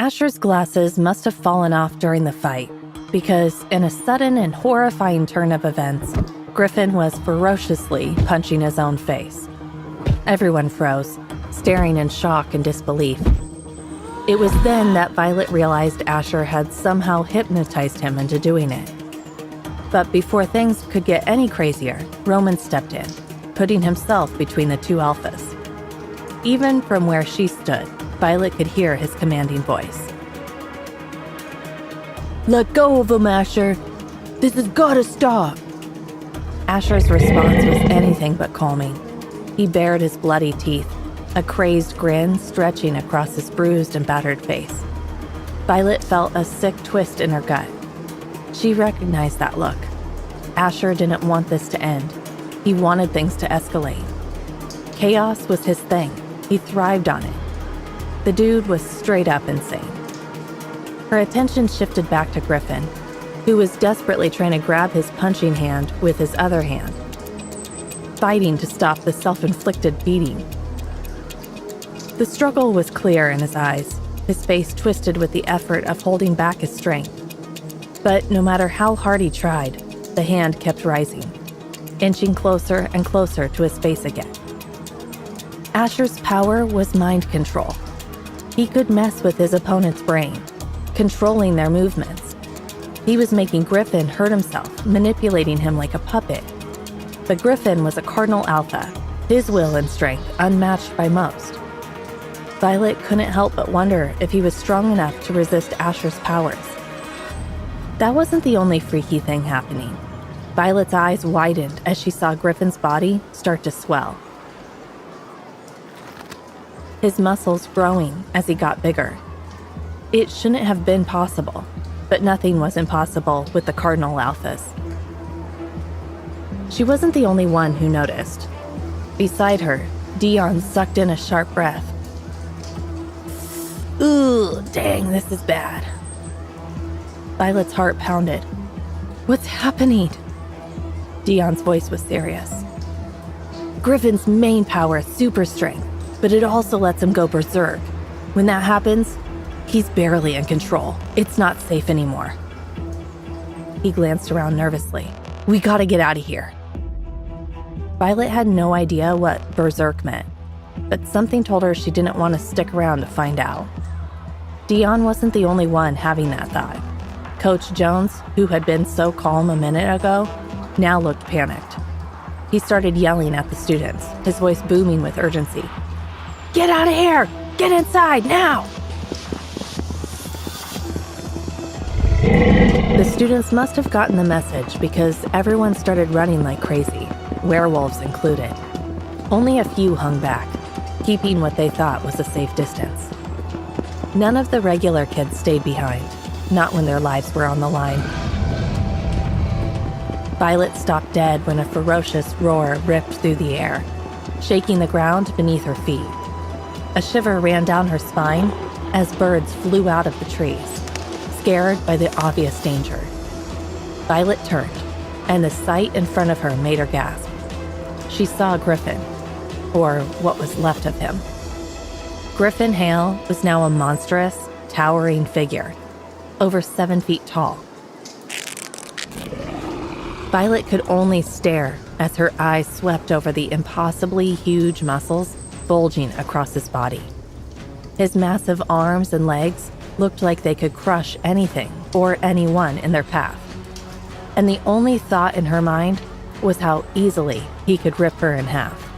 Asher's glasses must have fallen off during the fight, because in a sudden and horrifying turn of events, Griffin was ferociously punching his own face. Everyone froze, staring in shock and disbelief. It was then that Violet realized Asher had somehow hypnotized him into doing it. But before things could get any crazier, Roman stepped in, putting himself between the two alphas. Even from where she stood, Violet could hear his commanding voice. "Let go of him, Asher! This has gotta stop!" Asher's response was anything but calming. He bared his bloody teeth, a crazed grin stretching across his bruised and battered face. Violet felt a sick twist in her gut. She recognized that look. Asher didn't want this to end. He wanted things to escalate. Chaos was his thing. He thrived on it. The dude was straight up insane. Her attention shifted back to Griffin, who was desperately trying to grab his punching hand with his other hand, fighting to stop the self-inflicted beating. The struggle was clear in his eyes, his face twisted with the effort of holding back his strength. But no matter how hard he tried, the hand kept rising, inching closer and closer to his face again. Asher's power was mind control. He could mess with his opponent's brain, controlling their movements. He was making Griffin hurt himself, manipulating him like a puppet. But Griffin was a cardinal alpha, his will and strength unmatched by most. Violet couldn't help but wonder if he was strong enough to resist Asher's powers. That wasn't the only freaky thing happening. Violet's eyes widened as she saw Griffin's body start to swell, his muscles growing as he got bigger. It shouldn't have been possible, but nothing was impossible with the Cardinal Alphas. She wasn't the only one who noticed. Beside her, Dion sucked in a sharp breath. "Ooh, dang, this is bad." Violet's heart pounded. "What's happening?" Dion's voice was serious. "Griffin's main power is super strength, but it also lets him go berserk. When that happens, he's barely in control. It's not safe anymore." He glanced around nervously. "We gotta get out of here." Violet had no idea what berserk meant, but something told her she didn't want to stick around to find out. Dion wasn't the only one having that thought. Coach Jones, who had been so calm a minute ago, now looked panicked. He started yelling at the students, his voice booming with urgency. "Get out of here! Get inside, now!" The students must have gotten the message because everyone started running like crazy, werewolves included. Only a few hung back, keeping what they thought was a safe distance. None of the regular kids stayed behind, not when their lives were on the line. Violet stopped dead when a ferocious roar ripped through the air, shaking the ground beneath her feet. A shiver ran down her spine as birds flew out of the trees, scared by the obvious danger. Violet turned, and the sight in front of her made her gasp. She saw Griffin, or what was left of him. Griffin Hale was now a monstrous, towering figure, over 7 feet tall. Violet could only stare as her eyes swept over the impossibly huge muscles bulging across his body. His massive arms and legs looked like they could crush anything or anyone in their path. And the only thought in her mind was how easily he could rip her in half.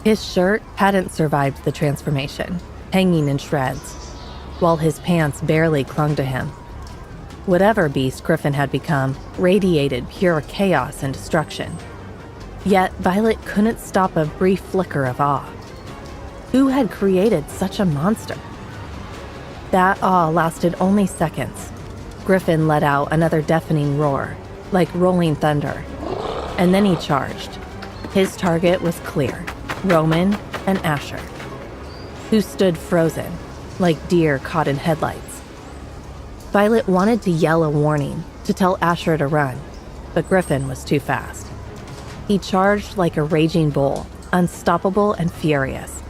His shirt hadn't survived the transformation, hanging in shreds, while his pants barely clung to him. Whatever beast Griffin had become radiated pure chaos and destruction. Yet Violet couldn't stop a brief flicker of awe. Who had created such a monster? That awe lasted only seconds. Griffin let out another deafening roar, like rolling thunder, and then he charged. His target was clear, Roman and Asher, who stood frozen, like deer caught in headlights. Violet wanted to yell a warning, to tell Asher to run, but Griffin was too fast. He charged like a raging bull, unstoppable and furious.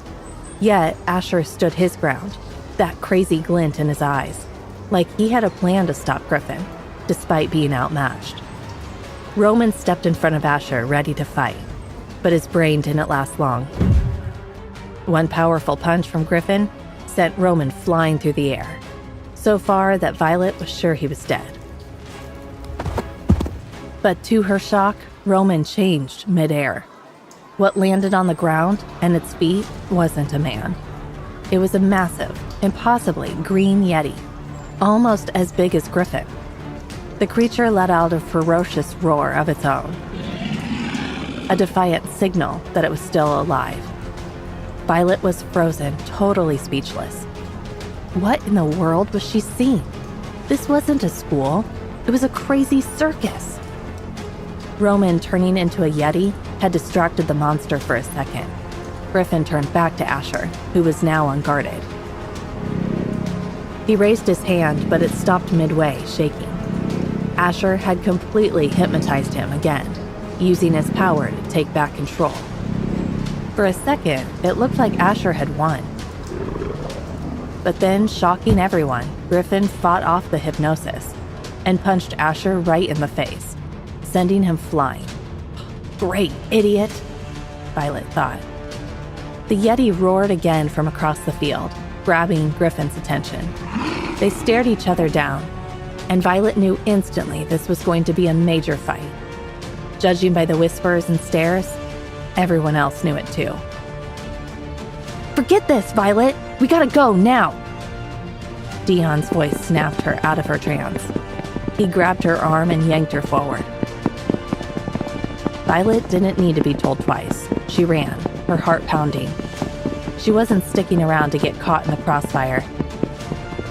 Yet Asher stood his ground, that crazy glint in his eyes, like he had a plan to stop Griffin, despite being outmatched. Roman stepped in front of Asher, ready to fight, but his brain didn't last long. One powerful punch from Griffin sent Roman flying through the air, so far that Violet was sure he was dead. But to her shock, Roman changed midair. What landed on the ground and its feet wasn't a man. It was a massive, impossibly green yeti, almost as big as Griffin. The creature let out a ferocious roar of its own, a defiant signal that it was still alive. Violet was frozen, totally speechless. What in the world was she seeing? This wasn't a school. It was a crazy circus. Roman, turning into a yeti, had distracted the monster for a second. Griffin turned back to Asher, who was now unguarded. He raised his hand, but it stopped midway, shaking. Asher had completely hypnotized him again, using his power to take back control. For a second, it looked like Asher had won. But then, shocking everyone, Griffin fought off the hypnosis and punched Asher right in the face, sending him flying. Great idiot, Violet thought. The yeti roared again from across the field, grabbing Griffin's attention. They stared each other down, and Violet knew instantly this was going to be a major fight. Judging by the whispers and stares, everyone else knew it too. "Forget this, Violet! We gotta go now!" Dion's voice snapped her out of her trance. He grabbed her arm and yanked her forward. Violet didn't need to be told twice. She ran, her heart pounding. She wasn't sticking around to get caught in the crossfire.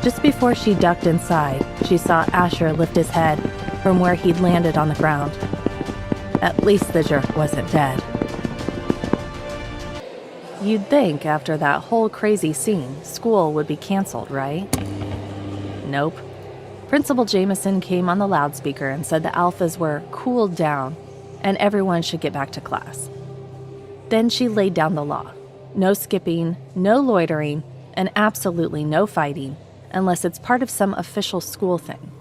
Just before she ducked inside, she saw Asher lift his head from where he'd landed on the ground. At least the jerk wasn't dead. You'd think after that whole crazy scene, school would be canceled, right? Nope. Principal Jameson came on the loudspeaker and said the alphas were cooled down and everyone should get back to class. Then she laid down the law. No skipping, no loitering, and absolutely no fighting unless it's part of some official school thing.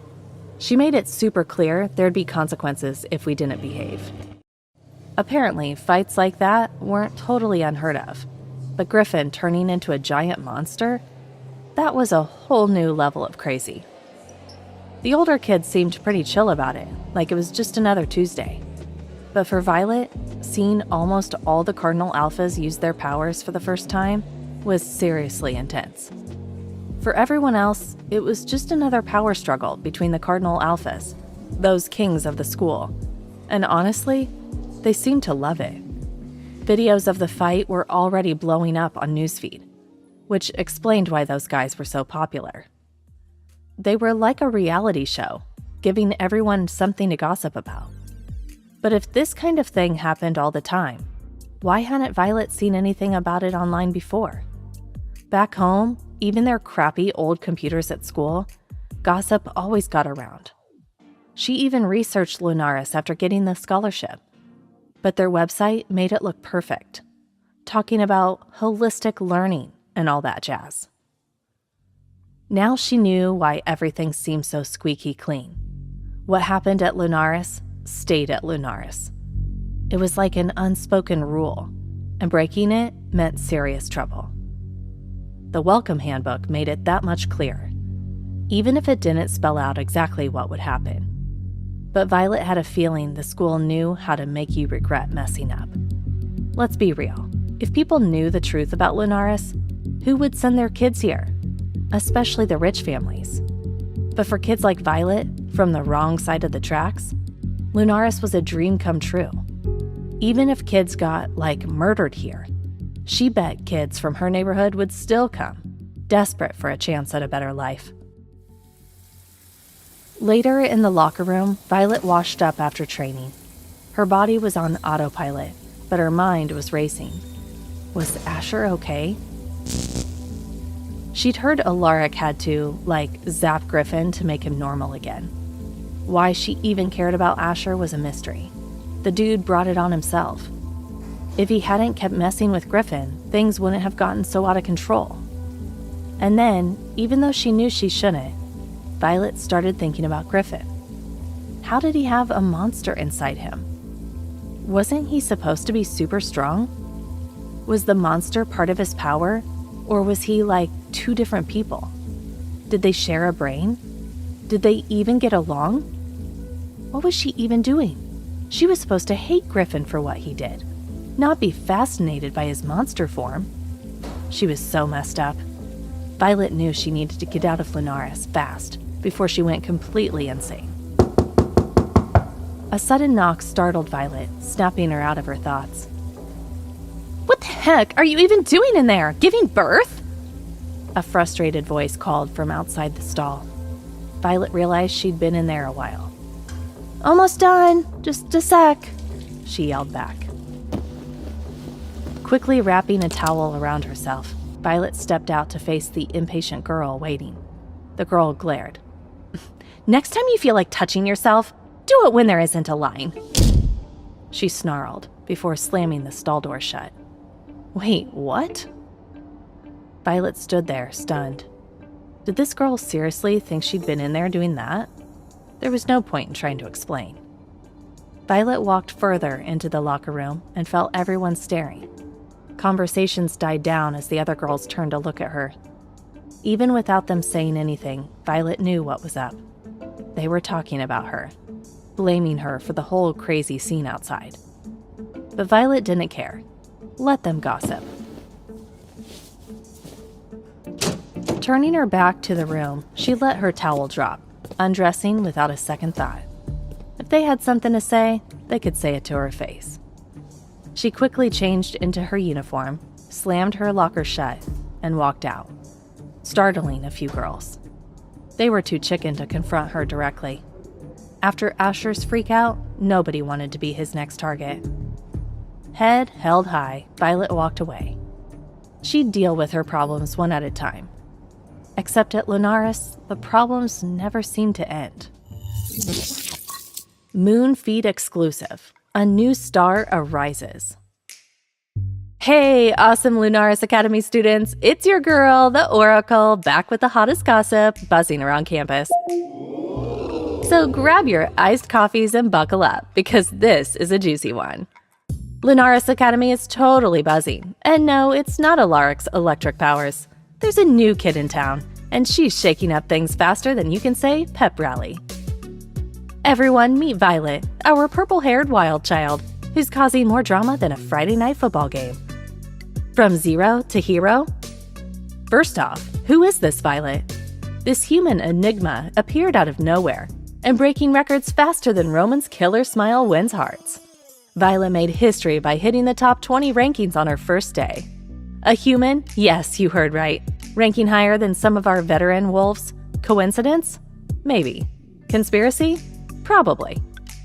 She made it super clear there'd be consequences if we didn't behave. Apparently, fights like that weren't totally unheard of, but Griffin turning into a giant monster? That was a whole new level of crazy. The older kids seemed pretty chill about it, like it was just another Tuesday. But for Violet, seeing almost all the Cardinal Alphas use their powers for the first time was seriously intense. For everyone else, it was just another power struggle between the Cardinal Alphas, those kings of the school. And honestly, they seemed to love it. Videos of the fight were already blowing up on newsfeed, which explained why those guys were so popular. They were like a reality show, giving everyone something to gossip about. But if this kind of thing happened all the time, why hadn't Violet seen anything about it online before? Back home, even their crappy old computers at school, gossip always got around. She even researched Lunaris after getting the scholarship. But their website made it look perfect, talking about holistic learning and all that jazz. Now she knew why everything seemed so squeaky clean. What happened at Lunaris stayed at Lunaris. It was like an unspoken rule, and breaking it meant serious trouble. The welcome handbook made it that much clearer, even if it didn't spell out exactly what would happen. But Violet had a feeling the school knew how to make you regret messing up. Let's be real. If people knew the truth about Lunaris, who would send their kids here? Especially the rich families. But for kids like Violet, from the wrong side of the tracks, Lunaris was a dream come true. Even if kids got, murdered here, she bet kids from her neighborhood would still come, desperate for a chance at a better life. Later in the locker room, Violet washed up after training. Her body was on autopilot, but her mind was racing. Was Asher okay? She'd heard Alaric had to, zap Griffin to make him normal again. Why she even cared about Asher was a mystery. The dude brought it on himself. If he hadn't kept messing with Griffin, things wouldn't have gotten so out of control. And then, even though she knew she shouldn't, Violet started thinking about Griffin. How did he have a monster inside him? Wasn't he supposed to be super strong? Was the monster part of his power, or was he like two different people? Did they share a brain? Did they even get along? What was she even doing? She was supposed to hate Griffin for what he did, not be fascinated by his monster form. She was so messed up. Violet knew she needed to get out of Lunaris fast before she went completely insane. A sudden knock startled Violet, snapping her out of her thoughts. "What the heck are you even doing in there? Giving birth?" A frustrated voice called from outside the stall. Violet realized she'd been in there a while. "Almost done. Just a sec," she yelled back. Quickly wrapping a towel around herself, Violet stepped out to face the impatient girl waiting. The girl glared. "Next time you feel like touching yourself, do it when there isn't a line," she snarled before slamming the stall door shut. Wait, what? Violet stood there, stunned. Did this girl seriously think she'd been in there doing that? There was no point in trying to explain. Violet walked further into the locker room and felt everyone staring. Conversations died down as the other girls turned to look at her. Even without them saying anything, Violet knew what was up. They were talking about her, blaming her for the whole crazy scene outside. But Violet didn't care. Let them gossip. Turning her back to the room, she let her towel drop, undressing without a second thought. If they had something to say, they could say it to her face. She quickly changed into her uniform, slammed her locker shut, and walked out, startling a few girls. They were too chicken to confront her directly. After Asher's freakout, nobody wanted to be his next target. Head held high, Violet walked away. She'd deal with her problems one at a time. Except at Lunaris, the problems never seemed to end. Moon Feed exclusive. A new star arises. Hey, awesome Lunaris Academy students. It's your girl, the Oracle, back with the hottest gossip buzzing around campus. So grab your iced coffees and buckle up, because this is a juicy one. Lunaris Academy is totally buzzing. And no, it's not Alaric's electric powers. There's a new kid in town, and she's shaking up things faster than you can say pep rally. Everyone meet Violet, our purple-haired wild child, who's causing more drama than a Friday night football game. From zero to hero? First off, who is this Violet? This human enigma appeared out of nowhere, and breaking records faster than Roman's killer smile wins hearts. Violet made history by hitting the top 20 rankings on her first day. A human? Yes, you heard right. Ranking higher than some of our veteran wolves? Coincidence? Maybe. Conspiracy? Probably.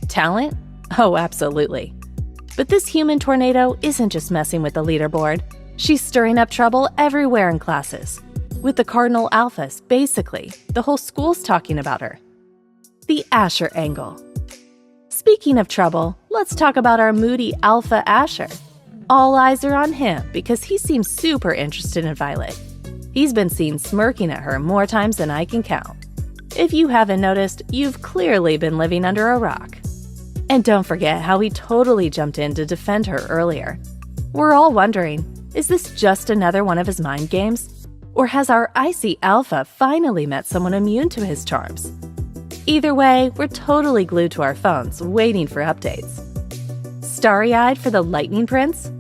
Talent? Oh, absolutely. But this human tornado isn't just messing with the leaderboard. She's stirring up trouble everywhere in classes. With the Cardinal Alphas, basically, the whole school's talking about her. The Asher angle. Speaking of trouble, let's talk about our moody Alpha Asher. All eyes are on him because he seems super interested in Violet. He's been seen smirking at her more times than I can count. If you haven't noticed, you've clearly been living under a rock. And don't forget how he totally jumped in to defend her earlier. We're all wondering, is this just another one of his mind games? Or has our icy Alpha finally met someone immune to his charms? Either way, we're totally glued to our phones, waiting for updates. Starry-eyed for the Lightning Prince?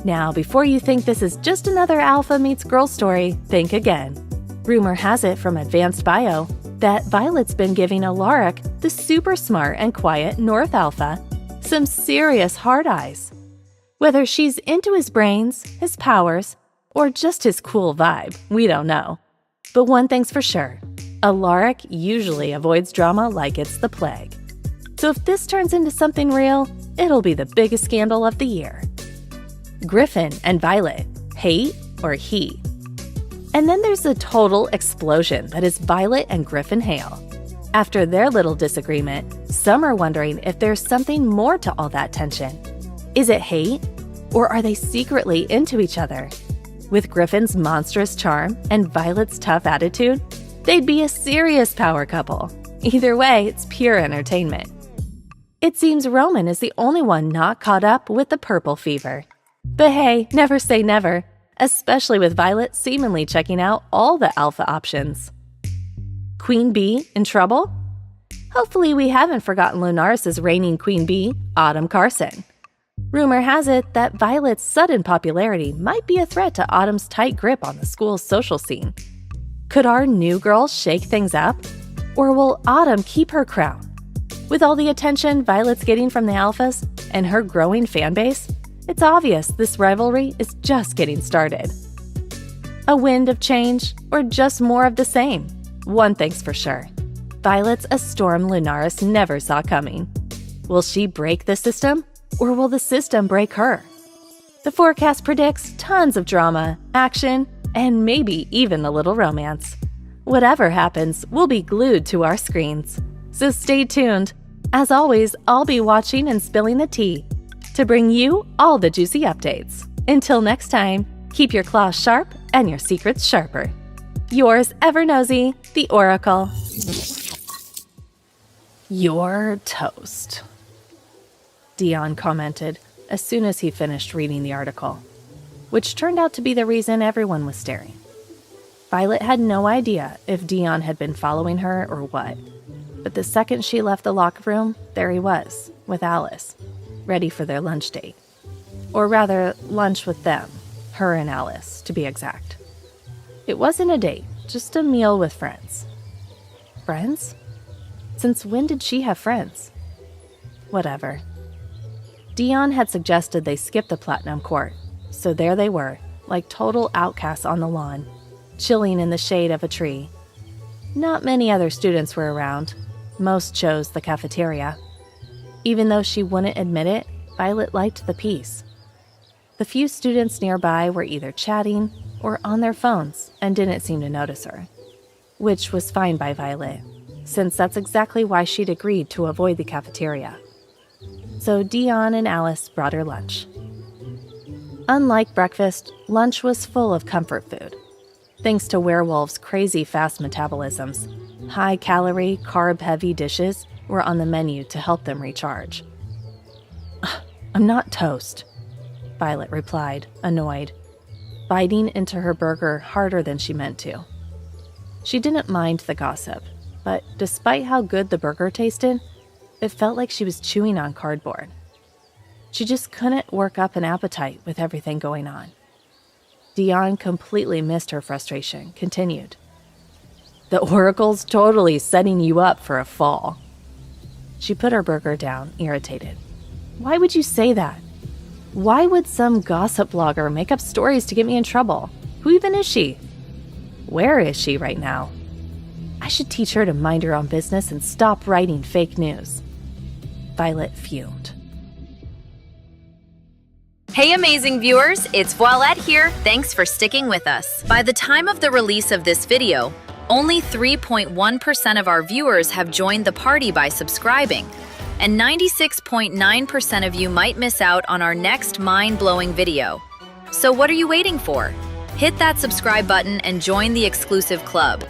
Now, before you think this is just another Alpha meets Girl story, think again. Rumor has it from Advanced Bio that Violet's been giving Alaric, the super smart and quiet North Alpha, some serious hard eyes. Whether she's into his brains, his powers, or just his cool vibe, we don't know. But one thing's for sure, Alaric usually avoids drama like it's the plague. So if this turns into something real, it'll be the biggest scandal of the year. Griffin and Violet, hate or he? And then there's the total explosion that is Violet and Griffin Hale. After their little disagreement, some are wondering if there's something more to all that tension. Is it hate? Or are they secretly into each other? With Griffin's monstrous charm and Violet's tough attitude, they'd be a serious power couple. Either way, it's pure entertainment. It seems Roman is the only one not caught up with the purple fever. But hey, never say never, especially with Violet seemingly checking out all the alpha options. Queen Bee in trouble? Hopefully we haven't forgotten Lunaris' reigning Queen Bee, Autumn Carson. Rumor has it that Violet's sudden popularity might be a threat to Autumn's tight grip on the school's social scene. Could our new girl shake things up? Or will Autumn keep her crown? With all the attention Violet's getting from the alphas and her growing fan base, it's obvious this rivalry is just getting started. A wind of change, or just more of the same? One thing's for sure. Violet's a storm Lunaris never saw coming. Will she break the system, or will the system break her? The forecast predicts tons of drama, action, and maybe even a little romance. Whatever happens, we'll be glued to our screens. So stay tuned. As always, I'll be watching and spilling the tea to bring you all the juicy updates. Until next time, keep your claws sharp and your secrets sharper. Yours ever nosy, the Oracle. You're toast, Dion commented as soon as he finished reading the article, which turned out to be the reason everyone was staring. Violet had no idea if Dion had been following her or what, but the second she left the locker room, there he was, with Alice, ready for their lunch date. Or rather, lunch with them, her and Alice, to be exact. It wasn't a date, just a meal with friends. Friends? Since when did she have friends? Whatever. Dion had suggested they skip the Platinum Court, so there they were, like total outcasts on the lawn, chilling in the shade of a tree. Not many other students were around. Most chose the cafeteria. Even though she wouldn't admit it, Violet liked the peace. The few students nearby were either chatting or on their phones and didn't seem to notice her, which was fine by Violet, since that's exactly why she'd agreed to avoid the cafeteria. So Dion and Alice brought her lunch. Unlike breakfast, lunch was full of comfort food. Thanks to werewolves' crazy fast metabolisms, high-calorie, carb-heavy dishes were on the menu to help them recharge. I'm not toast, Violet replied, annoyed, biting into her burger harder than she meant to. She didn't mind the gossip, but despite how good the burger tasted, it felt like she was chewing on cardboard. She just couldn't work up an appetite with everything going on. Dion completely missed her frustration, continued. The Oracle's totally setting you up for a fall. She put her burger down, irritated. Why would you say that? Why would some gossip blogger make up stories to get me in trouble? Who even is she? Where is she right now? I should teach her to mind her own business and stop writing fake news. Violet fumed. Hey amazing viewers, it's Voilette here. Thanks for sticking with us. By the time of the release of this video, only 3.1% of our viewers have joined the party by subscribing, and 96.9% of you might miss out on our next mind-blowing video. So what are you waiting for? Hit that subscribe button and join the exclusive club.